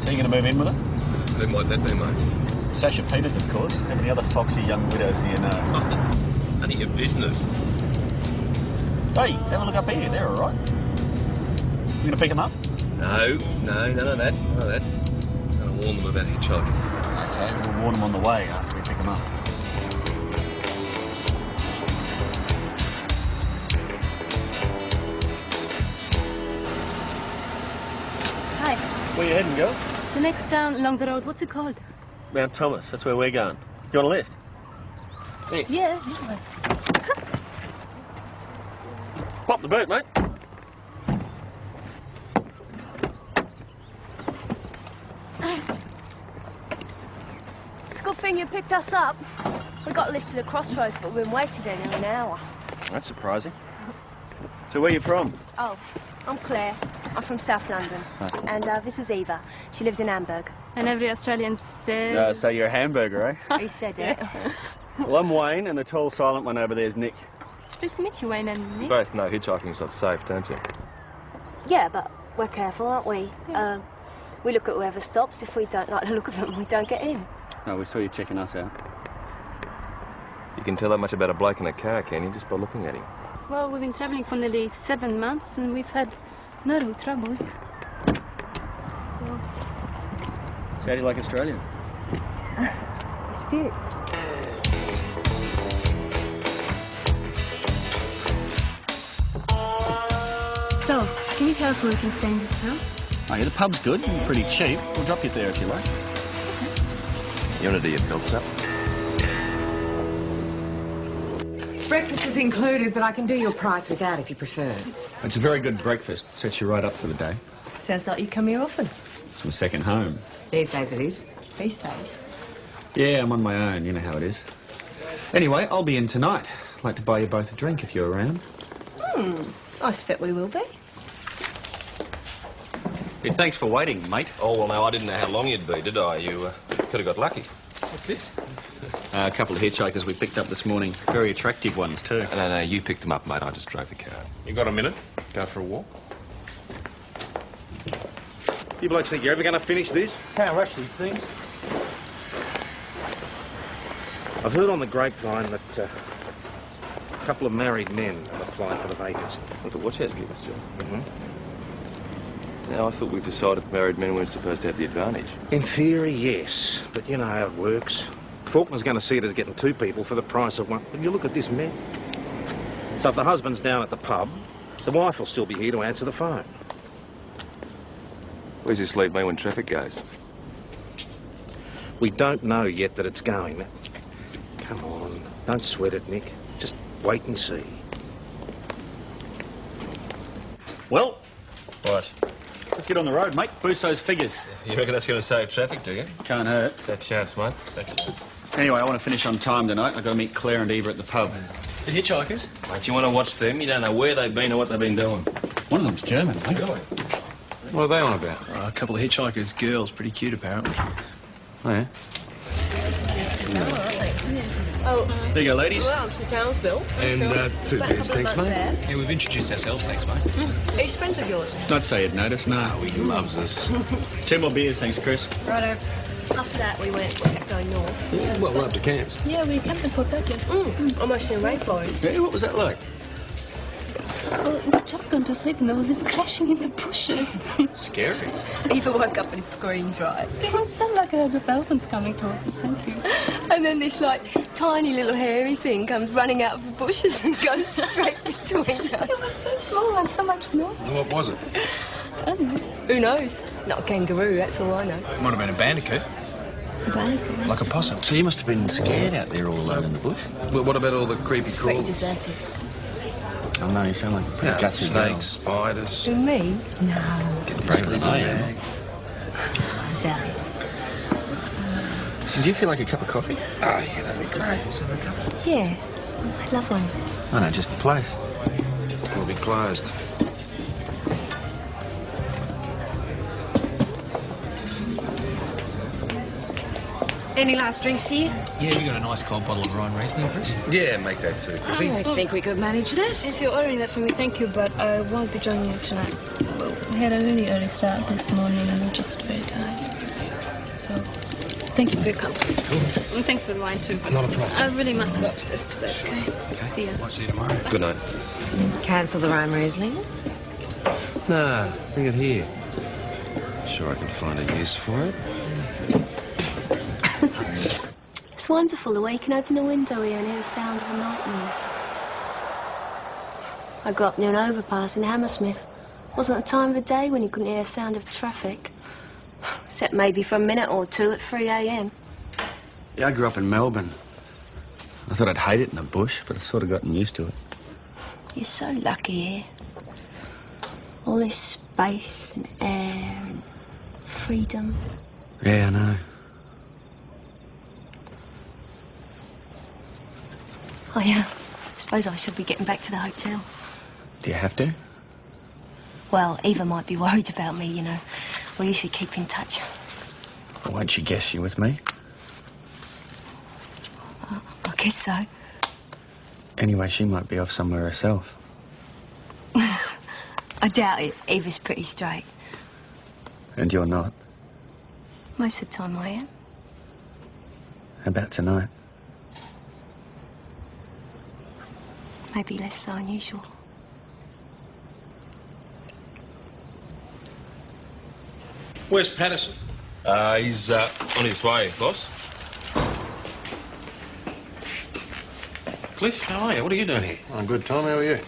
Are you going to move in with her? Who might that be, mate? Sasha Peters, of course. How many other foxy young widows do you know? It's none of your business. Hey, have a look up here. They're all right. You going to pick them up? No, none of that. None of that. I'm going to warn them about hitchhiking. Okay, we'll warn them on the way after we pick them up. Hi. Where you heading, girl? The next town along the road, what's it called? Mount Thomas. That's where we're going. You want a lift? Here. Yeah. Pop the boot, mate. It's a good thing you picked us up. We got a lift to the crossroads, but we've been waiting there nearly an hour. That's surprising. So where you from? Oh, I'm Claire. I'm from South London. Oh. And this is Eva. She lives in Hamburg. And every Australian says... So you're a hamburger, eh? Who said it? Well, I'm Wayne, and the tall, silent one over there's Nick. Pleased to meet you, Wayne and You Nick. both know hitchhiking's not safe, don't you? Yeah, but we're careful, aren't we? Yeah. We look at whoever stops. If we don't like the look of them, we don't get in. Oh, we saw you checking us out. You can tell that much about a bloke in a car, can you, just by looking at him? Well, we've been travelling for nearly 7 months and we've had no real trouble. So how do you like Australia? It's beautiful. So, can you tell us where we can stay in this town? Oh, yeah, the pub's good and pretty cheap. We'll drop you there if you like. You want to do your belts up? Breakfast is included, but I can do your price without if you prefer. It's a very good breakfast. Sets you right up for the day. Sounds like you come here often. It's my second home. These days it is. These days. Yeah, I'm on my own. You know how it is. Anyway, I'll be in tonight. I'd like to buy you both a drink if you're around. I expect we will be. Yeah, thanks for waiting, mate. Oh, well, no, I didn't know how long you'd be, did I? You could have got lucky. What's this? A couple of hitchhikers we picked up this morning. Very attractive ones, too. No, you picked them up, mate. I just drove the car. You got a minute? Go for a walk. You blokes think you're ever going to finish this? Can't rush these things. I've heard on the grapevine that a couple of married men are applying for the vacancy. What the watch house gave us, John? Now, I thought we decided married men weren't supposed to have the advantage. In theory, yes, but you know how it works. Faulkner's going to see it as getting 2 people for the price of one. But you look at this mess. So if the husband's down at the pub, the wife will still be here to answer the phone. Where's this leave me when traffic goes? We don't know yet that it's going. Come on, don't sweat it, Nick. Just wait and see. Well, what? Let's get on the road, mate. Boost those figures. You reckon that's going to save traffic, do you? Can't hurt. That chance, mate. That's it. Anyway, I want to finish on time tonight. I've got to meet Claire and Eva at the pub. The hitchhikers? Mate, you want to watch them? You don't know where they've been or what they've been doing. One of them's German, mate. Really? What are they on about? A couple of hitchhikers, girls, pretty cute apparently. Oh, yeah? Oh, There you go, ladies. well, to Townsville. And 2 beers, thanks, mate. Yeah, we've introduced ourselves, thanks, mate. He's friends of yours. I'd say you'd notice. No. He loves us. 2 more beers, thanks, Chris. Righto. After that, we kept going north. Well, we're up to camps. Yeah, we camped in Port Douglas. Almost in a rainforest. Yeah, what was that like? Well, we'd just gone to sleep and there was this crashing in the bushes. Scary. Eva woke up and screamed, right? It would sound like a group of elephants coming towards us, thank you. And then this, tiny little hairy thing comes running out of the bushes and goes straight between It us. was so small and so much noise. What was it? I don't know. Who knows? Not a kangaroo, that's all I know. Might have been a bandicoot. Bandicoot. Like a possum. So you must have been scared out there all alone in the bush? Well, what about all the creepy It's pretty crawls? deserted. Oh, no, you sound like a pretty gutsy girl. Snakes, spiders. Who, me? No. Bravely yeah. I doubt it. So do you feel like a cup of coffee? Oh, yeah, that'd be great. Yeah. I love one. Oh, no, just the place. It'll be closed. Any last drinks here? Yeah, we got a nice cold bottle of Rhine Riesling, Chris. Yeah, make that too, Chrissy. I think we could manage that. If you're ordering that for me, thank you, but I won't be joining you tonight. Well, we had a really early start this morning and I'm just very tired. So, thank you for your company. Cool. And thanks for the wine, too. Not a problem. I really must go upstairs to bed, okay? See ya. I'll see you tomorrow. Good night. Cancel the Rhine Riesling? Nah, bring it here. Sure I can find a use for it. It's wonderful the way you can open a window here and hear the sound of the night noises. I grew up near an overpass in Hammersmith. Wasn't a time of the day when you couldn't hear the sound of traffic. Except maybe for a minute or two at 3 a.m. Yeah, I grew up in Melbourne. I thought I'd hate it in the bush, but I've sort of gotten used to it. You're so lucky here. All this space and air and freedom. Yeah, I know. Oh, yeah. I suppose I should be getting back to the hotel. Do you have to? Well, Eva might be worried about me, you know. We usually keep in touch. Well, won't she guess you with me? I guess so. Anyway, she might be off somewhere herself. I doubt it. Eva's pretty straight. And you're not. Most of the time I am. How about tonight? Maybe less so than usual. Where's Patterson? He's on his way, boss. Cliff, how are you? What are you doing here? I'm good, Tom. How are you?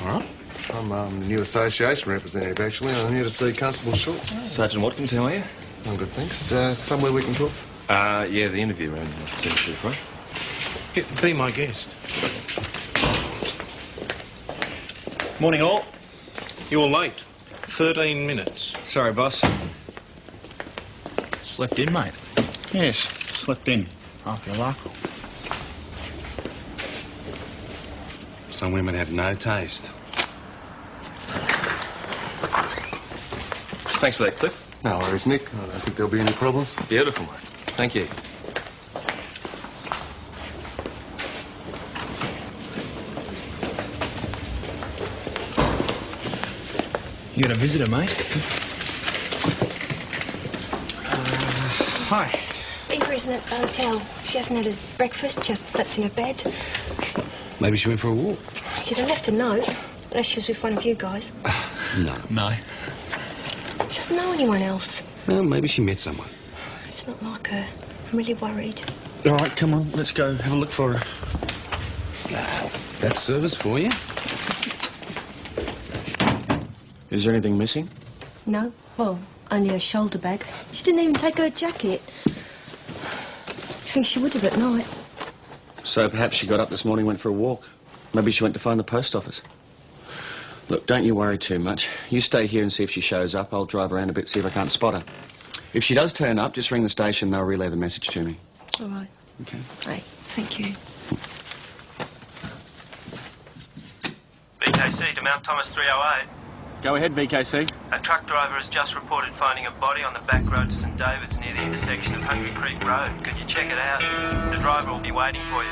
All right. I'm the new association representative, actually. I'm here to see Constable Schultz. Sergeant Watkins, how are you? I'm good, thanks. Somewhere we can talk? Yeah, the interview room. Right? Be my guest. Morning, all. You're late. 13 minutes. Sorry, boss. Slept in, mate. Yes, slept in. Half your luck. Some women have no taste. Thanks for that, Cliff. No worries, Nick. I don't think there'll be any problems. Beautiful, mate. Thank you. You got a visitor, mate? Hi. Eva isn't at the hotel. She hasn't had her breakfast, just slept in her bed. Maybe she went for a walk. She'd have left a note, unless she was with one of you guys. No. No. She doesn't know anyone else. Well, maybe she met someone. It's not like her. I'm really worried. All right, come on. Let's go have a look for her. That's service for you. Is there anything missing? No. Well, only her shoulder bag. She didn't even take her jacket. I think she would have at night. So perhaps she got up this morning, went for a walk. Maybe she went to find the post office. Look, don't you worry too much. You stay here and see if she shows up. I'll drive around a bit, see if I can't spot her. If she does turn up, just ring the station. They'll relay the message to me. All right. Okay. Hey, thank you. BKC to Mount Thomas 308. Go ahead, VKC. A truck driver has just reported finding a body on the back road to St David's near the intersection of Hungry Creek Road. Could you check it out? The driver will be waiting for you.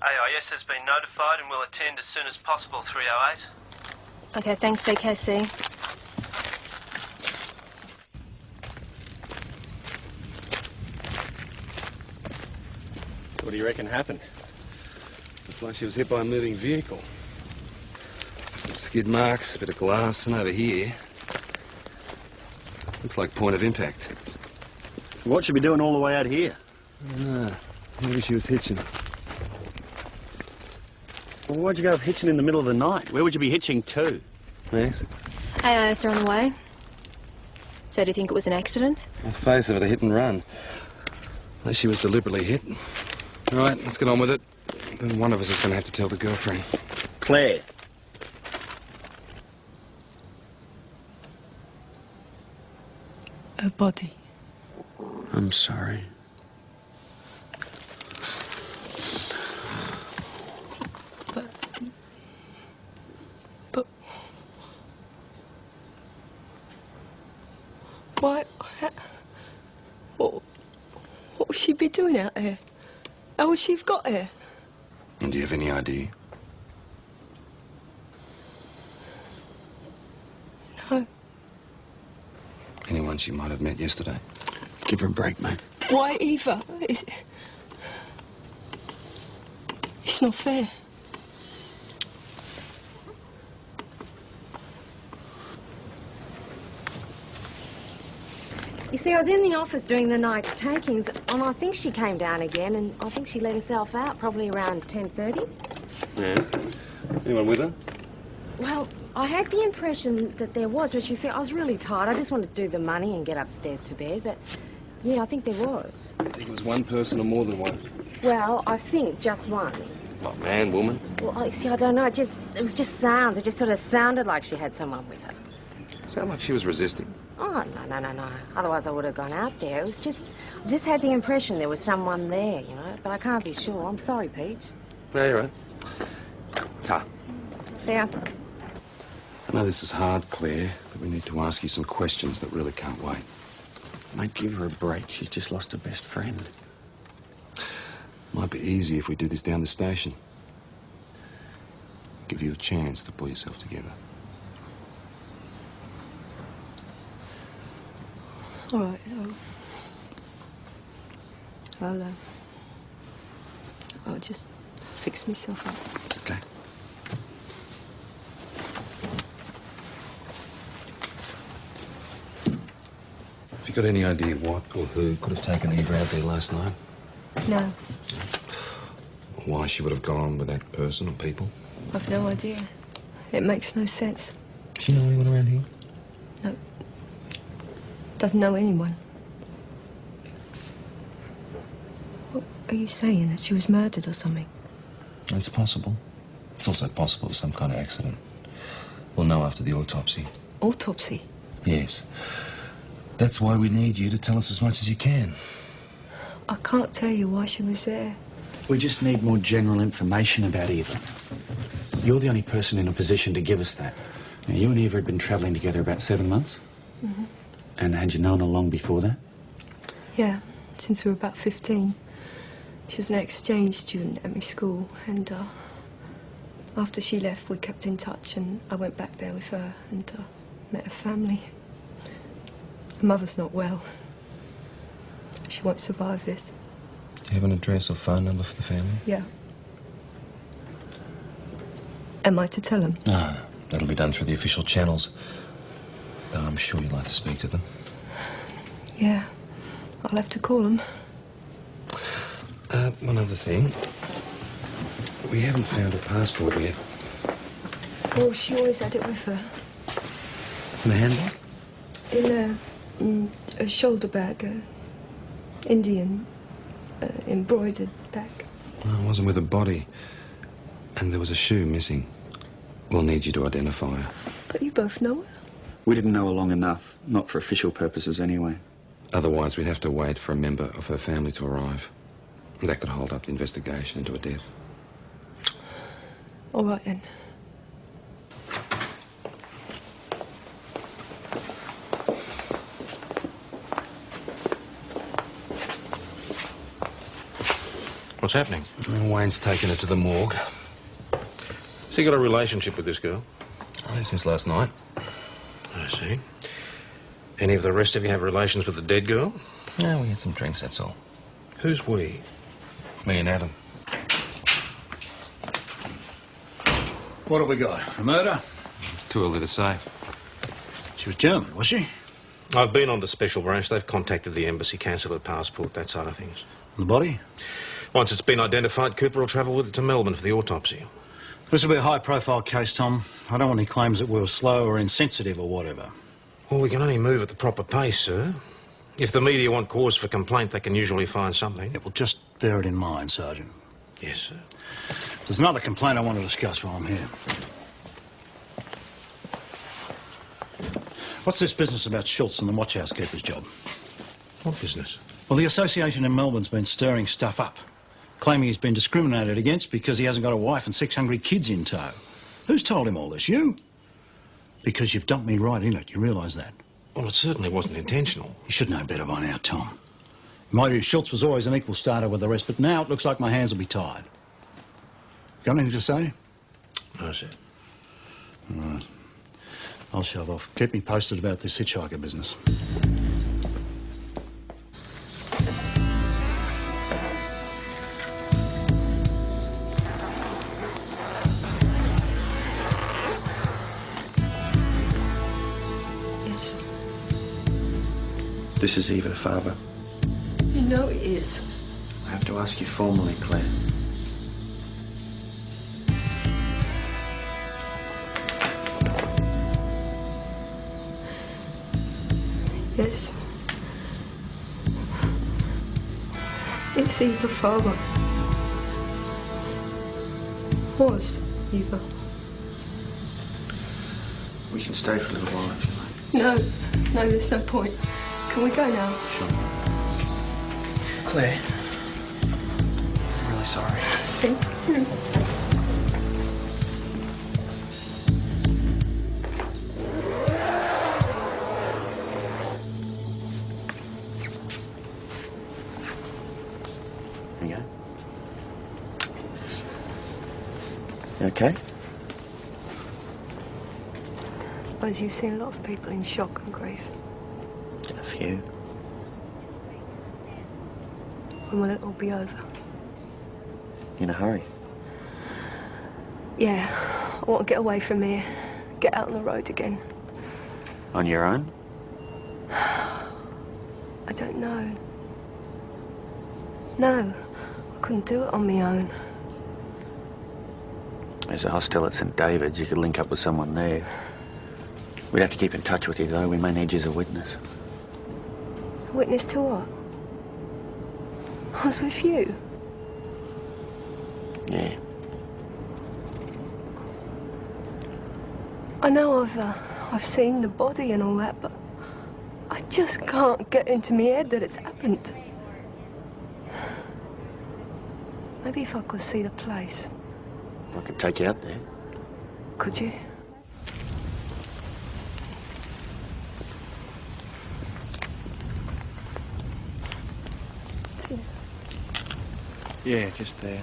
AIS has been notified and will attend as soon as possible, 308. Okay, thanks, VKC. What do you reckon happened? Looks like she was hit by a moving vehicle. Some skid marks, a bit of glass, and over here... looks like point of impact. What should be doing all the way out here? Maybe she was hitching. Well, why'd you go hitching in the middle of the night? Where would you be hitching to? Thanks. AIS are on the way. So do you think it was an accident? The face of it, a hit and run. Unless she was deliberately hit. All right, let's get on with it. Then one of us is going to have to tell the girlfriend. Claire. A body. I'm sorry. But why? What would she be doing out here? How would she have got here? And do you have any idea? No. Anyone she might have met yesterday? Give her a break, mate. Why, Eva? It's not fair. You see, I was in the office doing the night's takings, and I think she came down again, and I think she let herself out probably around 10:30. Yeah. Anyone with her? Well, I had the impression that there was, but she said, I was really tired. I just wanted to do the money and get upstairs to bed, but yeah, I think there was. I think it was one person or more than one. Well, I think just one. What, man, woman? Well, I don't know. It was just sounds. It just sort of sounded like she had someone with her. Sounded like she was resisting. Oh, no. Otherwise I would have gone out there. It was just... I just had the impression there was someone there, you know, but I can't be sure. I'm sorry, Peach. No, you're right. Ta. See ya. I know this is hard, Claire, but we need to ask you some questions that really can't wait. Mate, give her a break. She's just lost her best friend. Might be easy if we do this down the station. Give you a chance to pull yourself together. All right. I'll just fix myself up. Okay. Have you got any idea what or who could have taken Eva out there last night? No, Why she would have gone with that person or people? I've no idea. It makes no sense. Does she know anyone around here? No. Doesn't know anyone. What are you saying? That she was murdered or something? It's possible. It's also possible some kind of accident. We'll know after the autopsy. Autopsy? Yes. That's why we need you to tell us as much as you can. I can't tell you why she was there. We just need more general information about Eva. You're the only person in a position to give us that. Now, you and Eva had been travelling together about 7 months. Mm-hmm. And had you known her long before that? Yeah, since we were about 15. She was an exchange student at my school, and after she left, we kept in touch, and I went back there with her and met her family. Her mother's not well. She won't survive this. Do you have an address or phone number for the family? Yeah. Am I to tell them? No. That'll be done through the official channels. Though I'm sure you'd like to speak to them. Yeah. I'll have to call them. One other thing. We haven't found a passport yet. Oh, she always had it with her. In a handbag? In a shoulder bag, Indian embroidered bag. No, it wasn't with a body. And there was a shoe missing. We'll need you to identify her. But you both know her? We didn't know her long enough, not for official purposes anyway. Otherwise, we'd have to wait for a member of her family to arrive. That could hold up the investigation into a death. All right, then. What's happening? Wayne's taken her to the morgue. So you got a relationship with this girl? Oh, since last night. I see. Any of the rest of you have relations with the dead girl? No, we had some drinks, that's all. Who's we? Me and Adam. What have we got? A murder? Too early to say. She was German, was she? I've been on to Special Branch. They've contacted the embassy, cancelled her passport, that side of things. And the body? Once it's been identified, Cooper will travel with it to Melbourne for the autopsy. This will be a high-profile case, Tom. I don't want any claims that we were slow or insensitive or whatever. Well, we can only move at the proper pace, sir. If the media want cause for complaint, they can usually find something. Yeah, well, just bear it in mind, Sergeant. Yes, sir. There's another complaint I want to discuss while I'm here. What's this business about Schultz and the watch house keeper's job? What business? Well, the association in Melbourne's been stirring stuff up, claiming he's been discriminated against because he hasn't got a wife and 6 hungry kids in tow. Who's told him all this? You? Because you've dumped me right in it. You realise that? Well, it certainly wasn't intentional. You should know better by now, Tom. Mind you, Schultz was always an equal starter with the rest, but now it looks like my hands will be tied. Got anything to say? No, sir. All right. I'll shove off. Keep me posted about this hitchhiker business. Yes. This is Eva Faber. You know it is. I have to ask you formally, Claire. Yes. It's Eva Faber. Was Eva. We can stay for a little while if you like. No, there's no point. Can we go now? Sure. Claire, I'm really sorry. Thank you. There you go. You okay? I suppose you've seen a lot of people in shock and grief. A few. When will it all be over? In a hurry? Yeah, I want to get away from here. Get out on the road again. On your own? I don't know. No, I couldn't do it on my own. There's a hostel at St David's. You could link up with someone there. We'd have to keep in touch with you, though. We may need you as a witness. Witness to what? I was with you. Yeah. I know I've seen the body and all that, but I just can't get into my head that it's happened. Maybe if I could see the place. I could take you out there. Could you? Yeah, just there.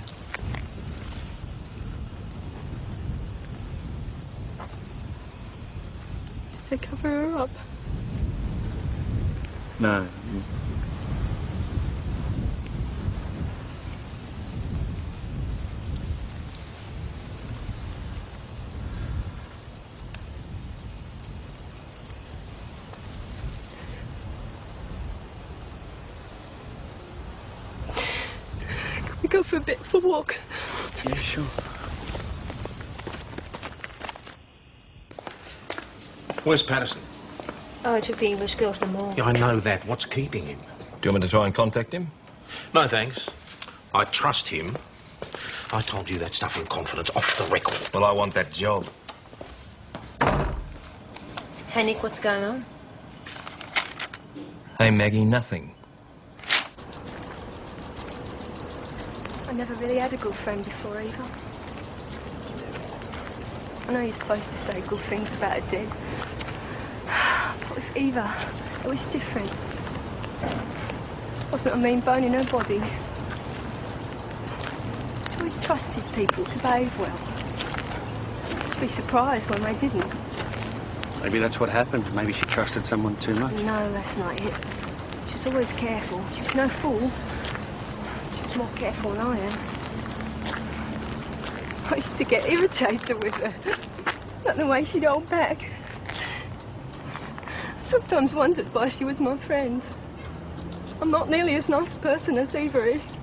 Did they cover her up? No. We go for a bit of a walk. Yeah, sure. Where's Patterson? Oh, I took the English girl to the mall. Yeah, I know that. What's keeping him? Do you want me to try and contact him? No, thanks. I trust him. I told you that stuff in confidence, off the record. Well, I want that job. Hey, Nick, what's going on? Hey, Maggie, nothing. I never really had a good friend before, Eva. I know you're supposed to say good things about a dead. But with Eva, it was different. Wasn't a mean bone in her body. She always trusted people to behave well. I'd be surprised when they didn't. Maybe that's what happened. Maybe she trusted someone too much. No, that's not it. She was always careful. She was no fool. She was more careful than I am. I used to get irritated with her. Not the way she'd hold back. I sometimes wondered why she was my friend. I'm not nearly as nice a person as Eva is.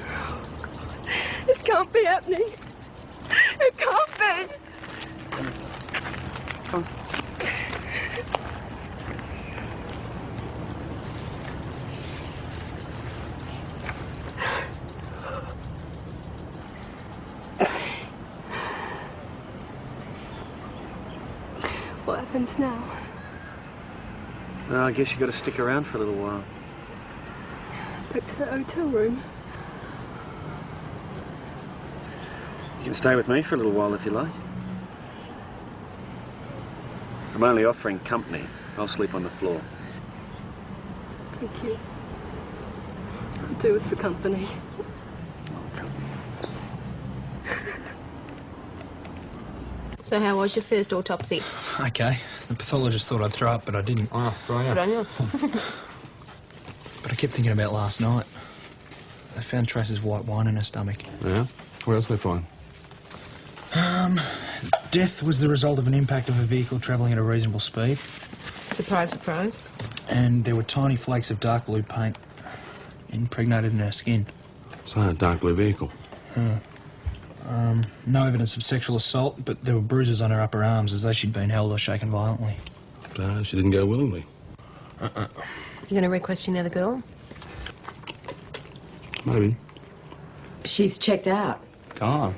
Oh, God. This can't be happening. It can't be. Come on. What happens now? Well, I guess you've got to stick around for a little while. Back to the hotel room. You can stay with me for a little while if you like. I'm only offering company. I'll sleep on the floor. Thank you. I'll do it for company. So how was your first autopsy? Okay. The pathologist thought I'd throw up, but I didn't. Oh, Good on you. But I kept thinking about last night. They found traces of white wine in her stomach. Yeah? What else they find? Death was the result of an impact of a vehicle travelling at a reasonable speed. Surprise, surprise. And there were tiny flakes of dark blue paint impregnated in her skin. So, a dark blue vehicle. No evidence of sexual assault, but there were bruises on her upper arms as though she'd been held or shaken violently. So, she didn't go willingly. You going to re-question the other girl? Maybe. She's checked out. Gone.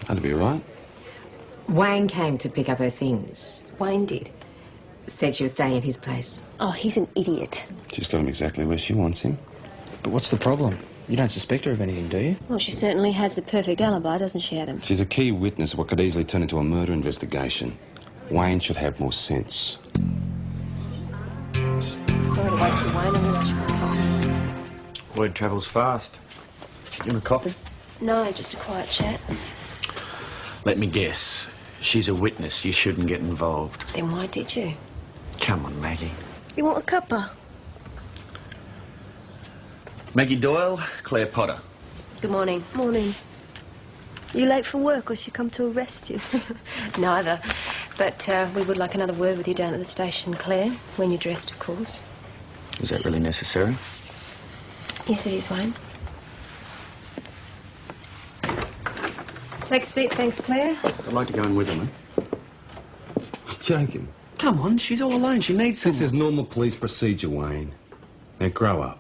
That'd be right. Wayne came to pick up her things. Wayne did. Said she was staying at his place. Oh, he's an idiot. She's got him exactly where she wants him. But what's the problem? You don't suspect her of anything, do you? Well, she certainly has the perfect alibi, doesn't she, Adam? She's a key witness of what could easily turn into a murder investigation. Wayne should have more sense. Sorry to wait for Wayne. I knew I should come. Word travels fast. You want a coffee? No, just a quiet chat. Let me guess. She's a witness. You shouldn't get involved. Then why did you? Come on, Maggie. You want a cuppa? Maggie Doyle, Claire Potter. Good morning. Morning. You late for work or she come to arrest you? Neither. But we would like another word with you down at the station, Claire. When you're dressed, of course. Is that really necessary? Yes, it is, Wayne. Take a seat, thanks, Claire. I'd like to go in with her, man. Joking. Come on, she's all alone. She needs someone. This is normal police procedure, Wayne. Now grow up.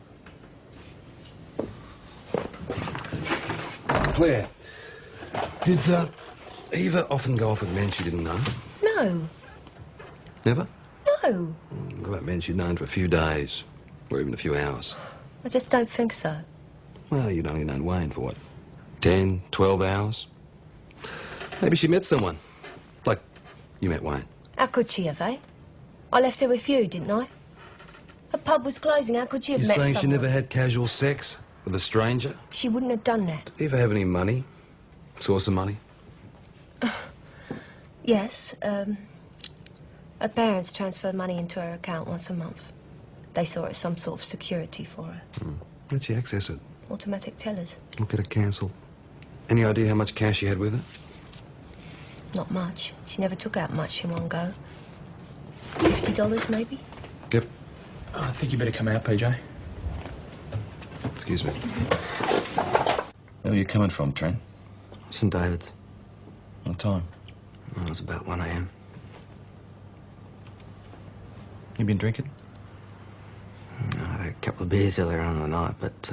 Claire, did Eva often go off with men she didn't know? No. Never? No. What about men she'd known for a few days, or even a few hours? I just don't think so. Well, you'd only known Wayne for what, 10, 12 hours? Maybe she met someone, like you met Wayne. How could she have, eh? I left her with you, didn't I? The pub was closing. How could she have You're met saying someone? she never had casual sex with a stranger? She wouldn't have done that. Do you ever have any money? Source of money? Yes, her parents transferred money into her account once a month. They saw it as some sort of security for her. How'd she access it? Automatic tellers. Look, get it cancelled. Any idea how much cash she had with her? Not much. She never took out much in one go. $50 maybe? Yep. I think you better come out, PJ. Excuse me. Where are you coming from, Trent? St David's. What time? Oh, it was about 1 a.m. You been drinking? I had a couple of beers earlier on in the night, but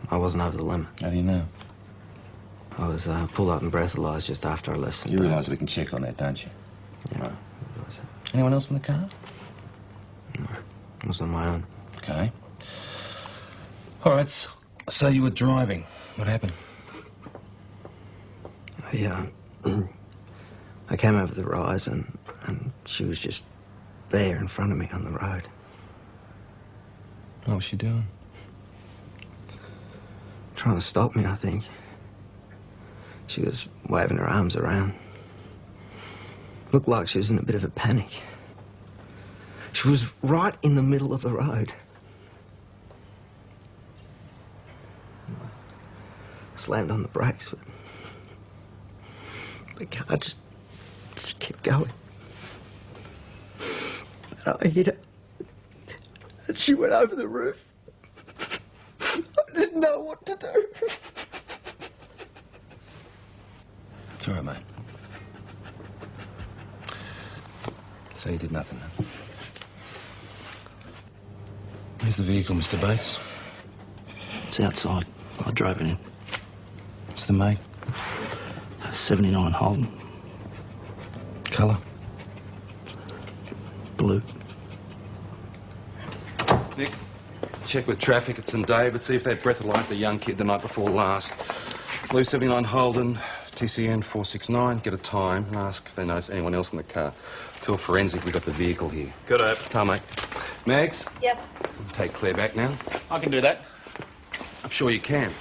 I wasn't over the limit. How do you know? I was pulled up and breathalyzed just after I left St You David's. realise we can check on that, don't you? Yeah. Right. Anyone else in the car? No, I was on my own. Okay. All right. So you were driving. What happened? I came over the rise and she was just there in front of me on the road. What was she doing? Trying to stop me, I think. She was waving her arms around. Looked like she was in a bit of a panic. She was right in the middle of the road. Slammed on the brakes, but the car just kept going. And I hit her. And she went over the roof. I didn't know what to do. It's all right, mate. So you did nothing, then? Where's the vehicle, Mr. Bates? It's outside. I drove it in. What's the make? 79 Holden. Colour? Luke. Nick, check with traffic at St David, see if they breathalyzed the young kid the night before last. Blue 79 Holden, TCN 469, get a time and ask if they notice anyone else in the car. Tell Forensic we got the vehicle here. Good up. Come, mate. Mags? Yep. Take Claire back now. I can do that. I'm sure you can.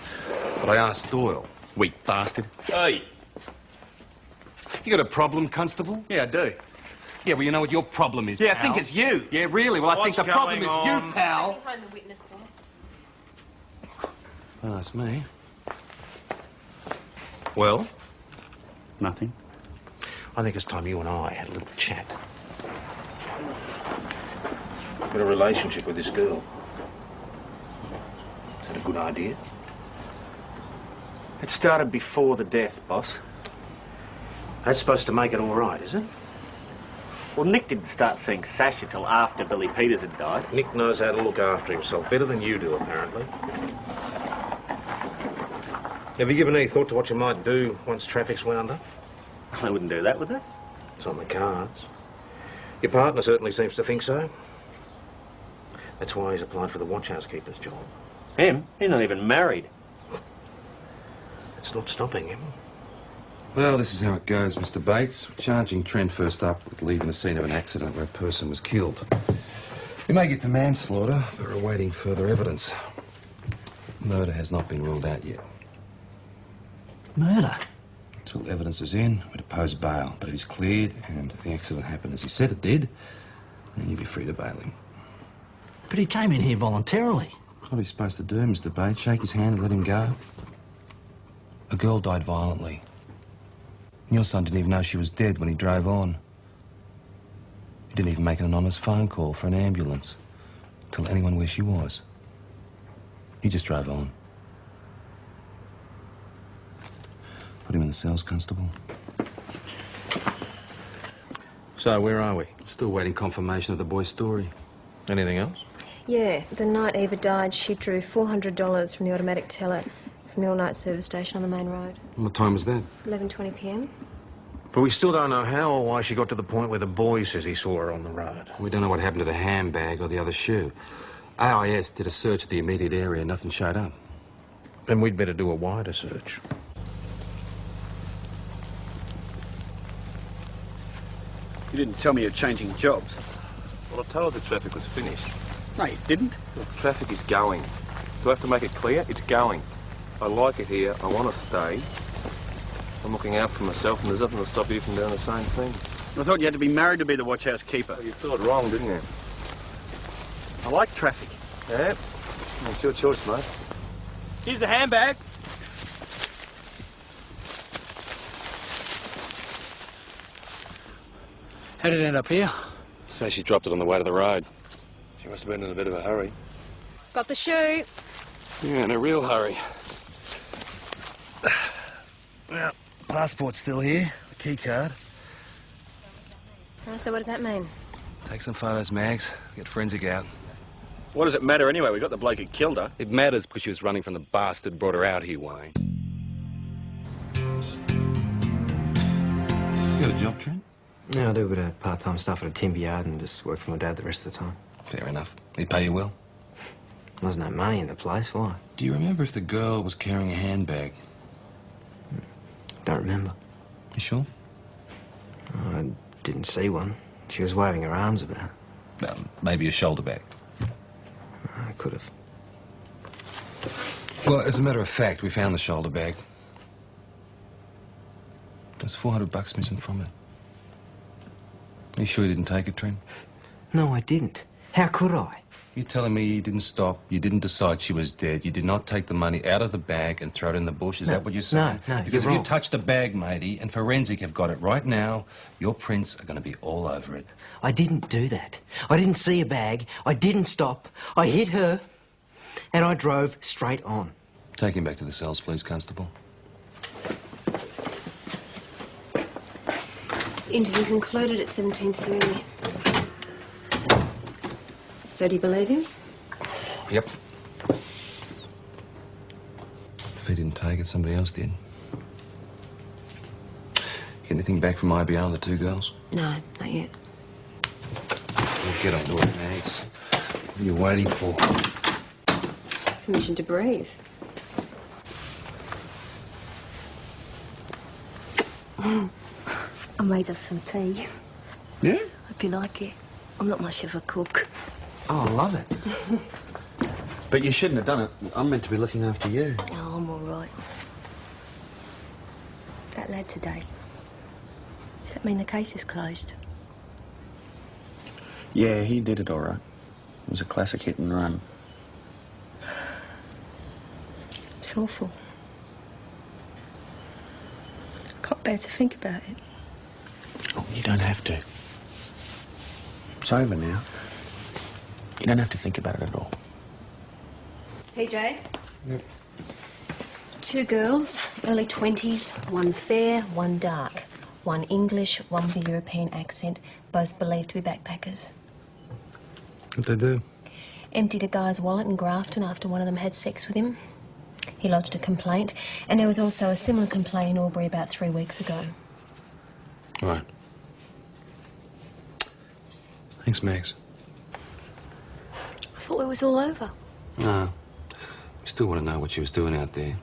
But I asked Doyle. Weak bastard. Hey! You got a problem, Constable? Yeah, I do. Yeah, well, you know what your problem is, Yeah, pal. I think it's you. Yeah, really? Well, I think the problem is you, pal. Bring home the witness, boss. Well, that's me. Well, Nothing. I think it's time you and I had a little chat. I've got a relationship with this girl. Is that a good idea? It started before the death, boss. That's supposed to make it all right, is it? Well, Nick didn't start seeing Sasha till after Billy Peters had died. Nick knows how to look after himself better than you do, apparently. Have you given any thought to what you might do once traffic's wound up? I wouldn't do that, would they? It's on the cards. Your partner certainly seems to think so. That's why he's applied for the watch housekeeper's job. Him? He's not even married. It's not stopping him. Well, this is how it goes, Mr. Bates. Charging Trent first up with leaving the scene of an accident where a person was killed. We may get to manslaughter, but we're awaiting further evidence. Murder has not been ruled out yet. Murder? Until evidence is in, we'd oppose bail. But if he's cleared and the accident happened as he said it did, then you'd be free to bail him. But he came in here voluntarily. What are we supposed to do, Mr. Bates? Shake his hand and let him go? A girl died violently. And your son didn't even know she was dead when he drove on. He didn't even make an anonymous phone call for an ambulance. Tell anyone where she was. He just drove on. Put him in the cells, Constable. So, where are we? Still waiting confirmation of the boy's story. Anything else? Yeah, the night Eva died, she drew $400 from the automatic teller from the all-night service station on the main road. What time was that? 11:20 p.m. But we still don't know how or why she got to the point where the boy says he saw her on the road. We don't know what happened to the handbag or the other shoe. AIS did a search of the immediate area. Nothing showed up. Then we'd better do a wider search. You didn't tell me you're changing jobs. Well, I told her the traffic was finished. No, you didn't. The traffic is going. Do I have to make it clear? It's going. I like it here. I want to stay. I'm looking out for myself, and there's nothing to stop you from doing the same thing. I thought you had to be married to be the watch house keeper. Well, you thought wrong, didn't you? I like traffic. Yeah? It's your choice, mate. Here's the handbag. How did it end up here? Say she dropped it on the way to the road. She must have been in a bit of a hurry. Got the shoe. Yeah, in a real hurry. Well, passport's still here. The key card. Oh, so what does that mean? Take some photos, Mags. Get forensic out. What does it matter anyway? We got the bloke who killed her. It matters because she was running from the bastard brought her out here, Wayne. You got a job, Trent? Yeah, I do a bit of part-time stuff at a timber yard and just work for my dad the rest of the time. Fair enough. He'd pay you well? There's no money in the place, why? Do you remember if the girl was carrying a handbag? Don't remember. You sure? I didn't see one. She was waving her arms about. Well, maybe a shoulder bag. I could have. Well, as a matter of fact, we found the shoulder bag. There's $400 missing from it. Are you sure you didn't take it, Trent? No, I didn't. How could I? You're telling me you didn't stop, you didn't decide she was dead, you did not take the money out of the bag and throw it in the bush? Is that what you're saying? No, because you're if wrong. you touch the bag, matey, and Forensic have got it right now, your prints are going to be all over it. I didn't do that. I didn't see a bag. I didn't stop. I hit her, and I drove straight on. Take him back to the cells, please, Constable. Interview concluded at 17:30. So do you believe him? Yep. If he didn't take it, somebody else did. Get anything back from IBR on the two girls? No, not yet. Well, get on to it, Max. What are you waiting for? Permission to breathe. I made us some tea. Yeah? Hope you like it. I'm not much of a cook. Oh, I love it. But you shouldn't have done it. I'm meant to be looking after you. Oh, I'm all right. That lad today. Does that mean the case is closed? Yeah, he did it all right. It was a classic hit and run. It's awful. I can't bear to think about it. Oh, you don't have to. It's over now. You don't have to think about it at all. PJ? Yep. 2 girls, early 20s, one fair, one dark. One English, one with a European accent, both believed to be backpackers. What'd they do? Emptied a guy's wallet in Grafton after one of them had sex with him. He lodged a complaint, and there was also a similar complaint in Albury about 3 weeks ago. Right. Thanks, Max. I thought it was all over. No. We still want to know what she was doing out there.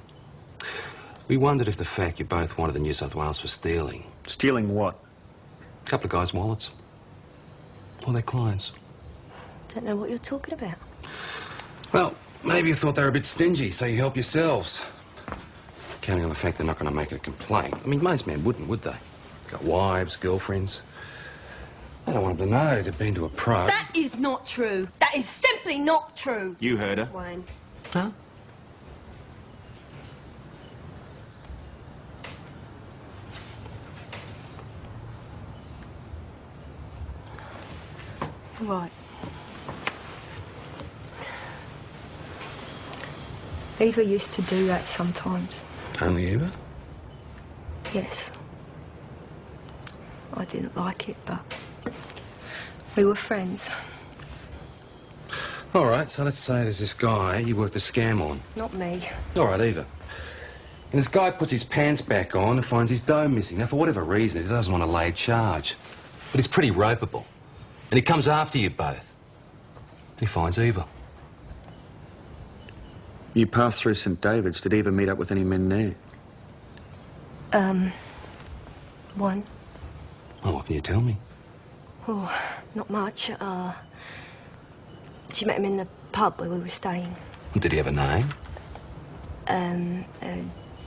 We wondered if the fact you both wanted the New South Wales for stealing. Stealing what? A couple of guys' wallets. Or their clients. Don't know what you're talking about. Well, maybe you thought they were a bit stingy, so you help yourselves. Counting on the fact they're not going to make it a complaint. I mean, most men wouldn't, would they? Got wives, girlfriends. I don't want them to know they've been to a pro. That is not true. That is simply not true. You heard her. Wayne. Huh? Right. Eva used to do that sometimes. Only Eva? Yes. I didn't like it, but we were friends. All right, so let's say there's this guy you worked a scam on. Not me. All right, Eva. And this guy puts his pants back on and finds his dough missing. Now, for whatever reason, he doesn't want to lay charge. But he's pretty ropeable. And he comes after you both. He finds Eva. You passed through St David's. Did Eva meet up with any men there? One. Well, what can you tell me? Oh, not much. She met him in the pub where we were staying. Did he have a name?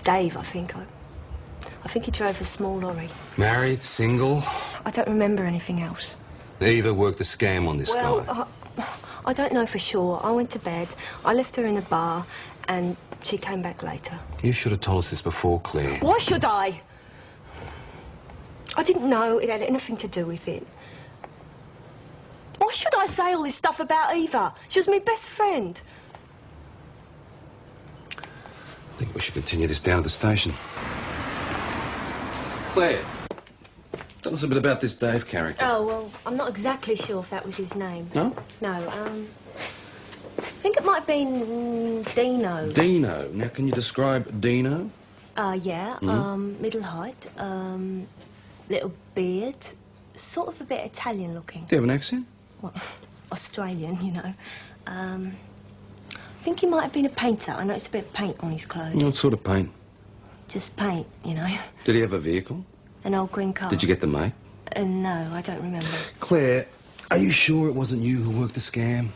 Dave, I think. I think he drove a small lorry. Married, single? I don't remember anything else. Eva worked a scam on this guy. Well, I don't know for sure. I went to bed, I left her in the bar, and she came back later. You should have told us this before, Claire. Why should I? I didn't know it had anything to do with it. Why should I say all this stuff about Eva? She was my best friend. I think we should continue this down to the station. Claire, tell us a bit about this Dave character. Oh, well, I'm not exactly sure if that was his name. No? No, I think it might have been Dino. Dino. Now, can you describe Dino? Yeah, middle height, little beard, sort of a bit Italian looking. Do you have an accent? Well, Australian, you know. I think he might have been a painter. I noticed a bit of paint on his clothes. What sort of paint? Just paint, you know. Did he have a vehicle? An old green car. Did you get the mate? No, I don't remember. Claire, are you sure it wasn't you who worked the scam?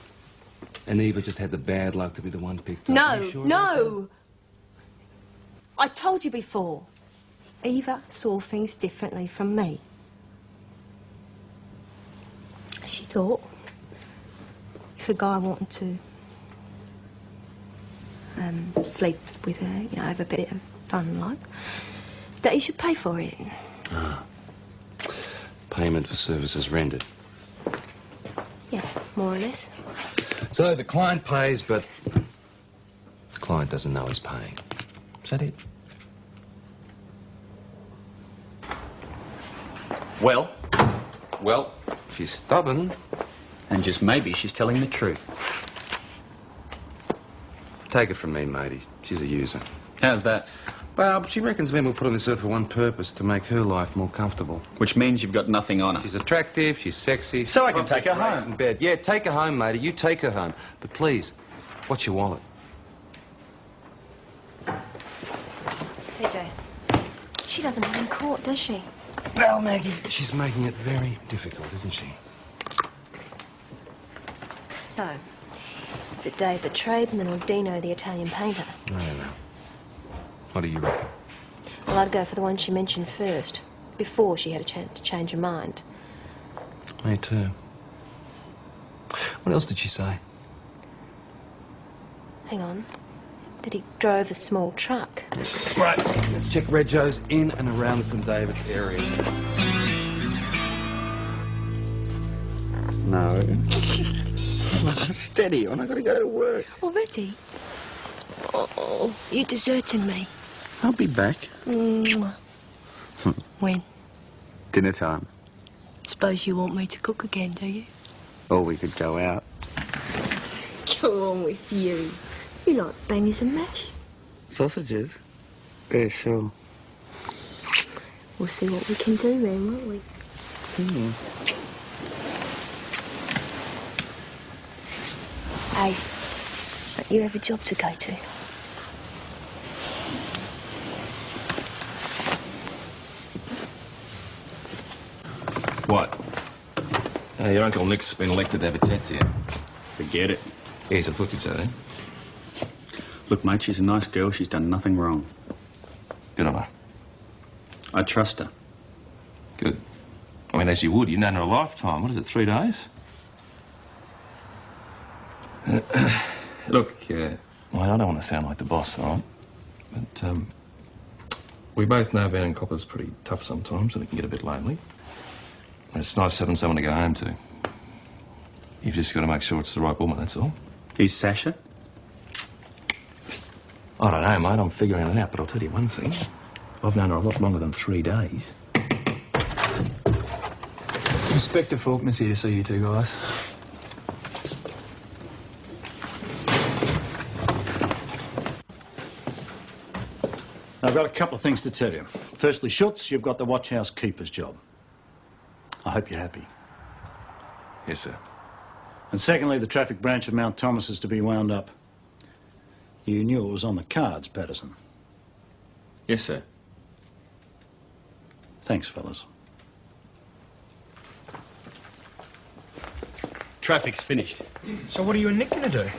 And Eva just had the bad luck to be the one picked up? Are you sure No! I told you before. Eva saw things differently from me. She thought if a guy wanted to sleep with her, you know, have a bit of fun, like, that he should pay for it. Ah. Payment for services rendered. Yeah, more or less. So the client pays, but the client doesn't know he's paying. Is that it? Well? Well, she's stubborn. And just maybe she's telling the truth. Take it from me, matey. She's a user. How's that? Well, she reckons men were put on this earth for one purpose, to make her life more comfortable. Which means you've got nothing on her. She's attractive, she's sexy. So I can take her home. In bed. Yeah, take her home, matey. You take her home. But please, watch your wallet. PJ, she doesn't want in court, does she? Well, Maggie, she's making it very difficult, isn't she? So, is it Dave the tradesman or Dino the Italian painter? I don't know. What do you reckon? Well, I'd go for the one she mentioned first, before she had a chance to change her mind. Me too. What else did she say? Hang on. That he drove a small truck. Right, let's check Red Joe's in and around the St David's area. No. Steady on, I've got to go to work. Already? Oh, you're deserting me. I'll be back. When? Dinner time. Suppose you want me to cook again, do you? Or we could go out. Go on with you. You like bangers and mash? Sausages? Yeah, sure. We'll see what we can do then, won't we? Hey, don't you have a job to go to? What? Your Uncle Nick's been elected to have a chat to you. Forget it. Yes, I thought you'd say that. Look, mate, she's a nice girl. She's done nothing wrong. Good on her. I trust her. Good. I mean, as you would. You've known her a lifetime. What is it, 3 days? Look, well, I don't want to sound like the boss, all right? But, we both know being copper's pretty tough sometimes, and it can get a bit lonely. And it's nice having someone to go home to. You've just got to make sure it's the right woman, that's all. Is Sasha? I don't know, mate. I'm figuring it out, but I'll tell you one thing. I've known her a lot longer than 3 days. Inspector Faulkner's here to see you two guys. I've got a couple of things to tell you. Firstly, Schutz, you've got the watch house keeper's job. I hope you're happy. Yes, sir. And secondly, the traffic branch of Mount Thomas is to be wound up. You knew it was on the cards, Patterson. Yes, sir. Thanks, fellas. Traffic's finished. So what are you and Nick going to do?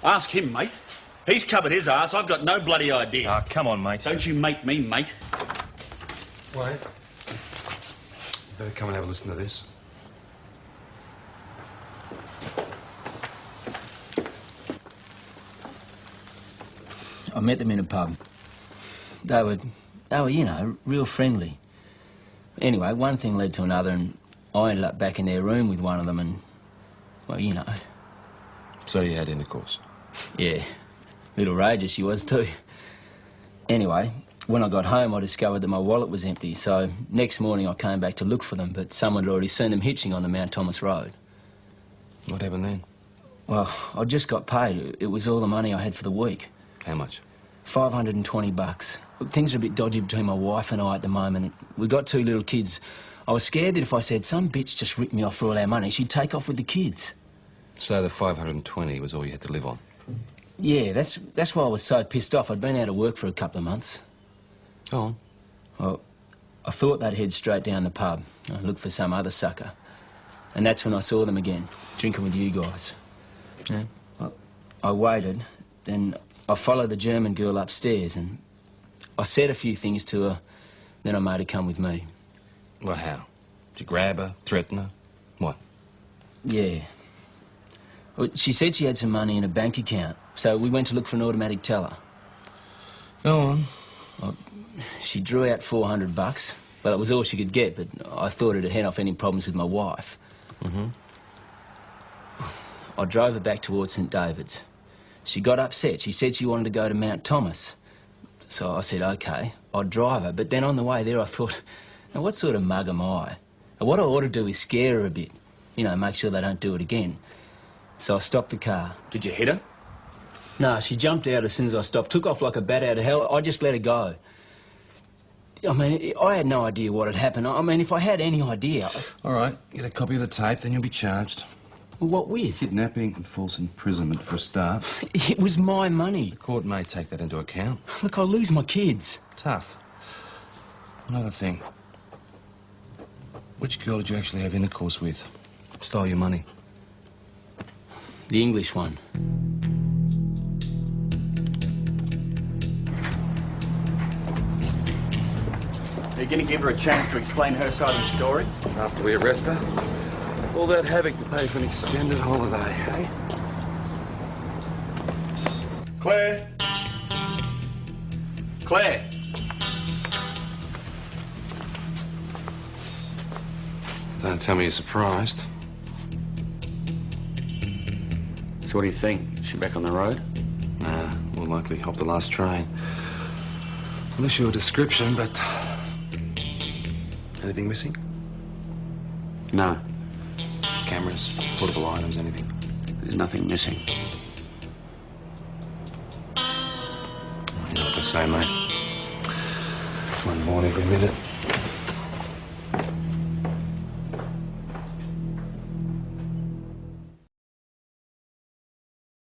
Ask him, mate. He's covered his ass. I've got no bloody idea. Ah, come on, mate. Don't you make me, mate. Wait. Better come and have a listen to this. I met them in a pub. They were, you know, real friendly. Anyway, one thing led to another, and I ended up back in their room with one of them, and, well, you know. So you had intercourse? Yeah. Little rager she was too. Anyway, when I got home, I discovered that my wallet was empty, so next morning I came back to look for them, but someone had already seen them hitching on the Mount Thomas Road. What happened then? Well, I just got paid. It was all the money I had for the week. How much? $520. Look, things are a bit dodgy between my wife and I at the moment. We've got 2 little kids. I was scared that if I said some bitch just ripped me off for all our money, she'd take off with the kids. So the 520 was all you had to live on? Yeah, that's why I was so pissed off. I'd been out of work for a couple of months. Go on. Well, I thought they'd head straight down the pub and look for some other sucker. And that's when I saw them again, drinking with you guys. Yeah? Well, I waited, then I followed the German girl upstairs and I said a few things to her, then I made her come with me. Well, how? Did you grab her, threaten her? What? Yeah. Well, she said she had some money in a bank account, so we went to look for an automatic teller. Go on. Well, she drew out $400. Well, it was all she could get, but I thought it'd head off any problems with my wife. Mm-hmm. I drove her back towards St David's. She got upset. She said she wanted to go to Mount Thomas. So I said, OK, I'd drive her. But then on the way there, I thought, now what sort of mug am I? And what I ought to do is scare her a bit. You know, make sure they don't do it again. So I stopped the car. Did you hit her? Nah, she jumped out as soon as I stopped, took off like a bat out of hell. I just let her go. I mean, I had no idea what had happened. I mean, if I had any idea... All right, get a copy of the tape, then you'll be charged. Well, what with? Kidnapping and false imprisonment for a start. It was my money. The court may take that into account. Look, I'll lose my kids. Tough. Another thing. Which girl did you actually have intercourse with? Stole your money? The English one. Are you going to give her a chance to explain her side of the story? After we arrest her? All that havoc to pay for an extended holiday, eh? Claire? Claire? Don't tell me you're surprised. So what do you think? Is she back on the road? Nah, more likely hopped the last train. I'll issue a description, but... Anything missing? No. Cameras, portable items, anything? There's nothing missing. You know what they say, mate. One born every minute.